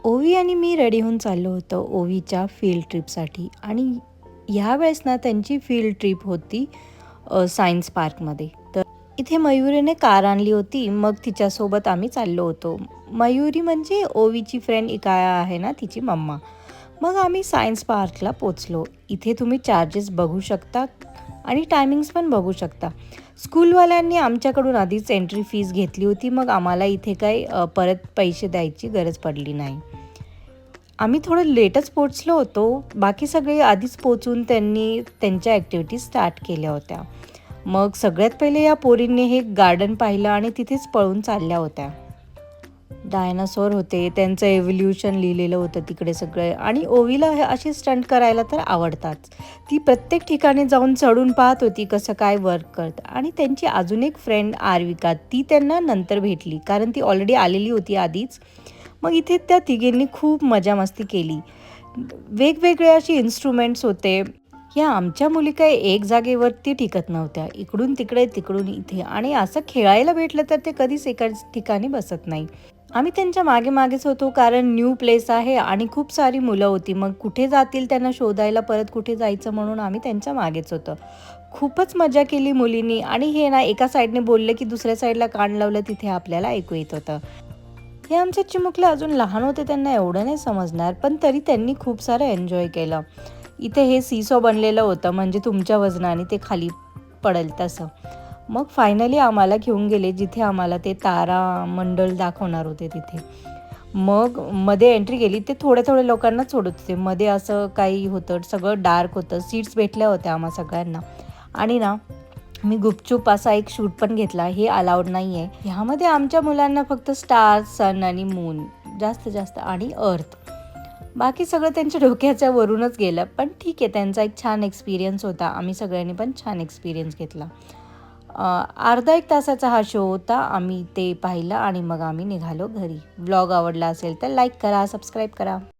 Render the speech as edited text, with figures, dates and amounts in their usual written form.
ओवी आणि मी रेडी होऊन चाललो होतो ओवीच्या फील्ड ट्रिपसाठी आणि ह्यावेळेस ना त्यांची फील्ड ट्रिप होती सायन्स पार्कमध्ये. तर इथे मयुरीने कार आणली होती, मग तिच्यासोबत आम्ही चाललो होतो. मयुरी म्हणजे ओवीची फ्रेंड इकाया आहे ना, तिची मम्मा. मग आम्ही सायन्स पार्कला पोचलो. इथे तुम्ही चार्जेस बघू शकता आणि टायमिंग्स पण बघू शकता. स्कूलवाल्यांनी आमच्याकडून आधीच एंट्री फीस घेतली होती, मग आम्हाला इथे काही परत पैसे द्यायची गरज पडली नाही. आम्ही थोडं लेटच पोहोचलो होतो. बाकी सगळे आधीच पोहोचून त्यांनी त्यांच्या ॲक्टिव्हिटीज स्टार्ट केल्या होत्या. मग सगळ्यात पहिले या पोरींनी हे गार्डन पाहिलं आणि तिथेच पळून चालल्या होत्या. डायनासोर होते, त्यांचं एव्होल्युशन लिहिलेलं होतं तिकडे सगळे आणि ओवीला हे असे स्टंट करायला तर आवडतात. ती प्रत्येक ठिकाणी जाऊन चढून पाहत होती कसं काय वर्क करतं. आणि त्यांची अजून एक फ्रेंड आर्विका, ती त्यांना नंतर भेटली कारण ती ऑलरेडी आलेली होती आधीच. मग इथे त्या तिघींनी खूप मजा मस्ती केली. वेगवेगळे असे इन्स्ट्रुमेंट्स होते. ह्या आमच्या मुली काही एक जागेवरती टिकत नव्हत्या. इकडून तिकडे, तिकडून इथे आणि असं खेळायला भेटलं तर ते कधीच एकाच ठिकाणी बसत नाही. आम्ही त्यांच्या मागे मागेच होतो कारण न्यू प्लेस आहे आणि खूप सारी मुलं होती. मग कुठे जातील त्यांना शोधायला, परत कुठे जायचं म्हणून आम्ही त्यांच्या मागेच होतो. खूपच मजा केली मुलींनी आणि हे ना एका साईडने बोलले की दुसऱ्या साईडला कान लावलं तिथे आपल्याला ऐकू येत होतं. हे आमचे चिमुकले अजून लहान होते, त्यांना एवढं नाही समजणार, पण तरी त्यांनी खूप सारं एन्जॉय केलं. इथे हे सीसॉ बनलेलं होतं म्हणजे तुमच्या वजनाने ते खाली पडेल तसं. मग फायनली आम्हाला घेऊन गेले जिथे आम्हाला ते तारामंडल दाखवणार होते तिथे. मग मध्ये एंट्री केली. ते थोड्या थोड्या लोकांना सोडत होते. मध्ये असं काही होतं, सगळं डार्क होतं. सीट्स भेटल्या होत्या आम्हा सगळ्यांना आणि ना मी गुपचूप असा एक शूट पण घेतला. हे अलाउड नाही आहे. ह्यामध्ये आमच्या मुलांना फक्त स्टार, सन आणि मून जास्त आणि अर्थ. बाकी सगळं त्यांच्या डोक्याच्या वरूनच गेलं. पण ठीक आहे, त्यांचा एक छान एक्सपिरियन्स होता. आम्ही सगळ्यांनी पण छान एक्सपिरियन्स घेतला. अर्धा एक तासाचा हा शो होता. आम्ही ते पाहिलं आणि मग आम्ही निघालो घरी. व्लॉग आवडला असेल तर लाईक करा, सबस्क्राईब करा.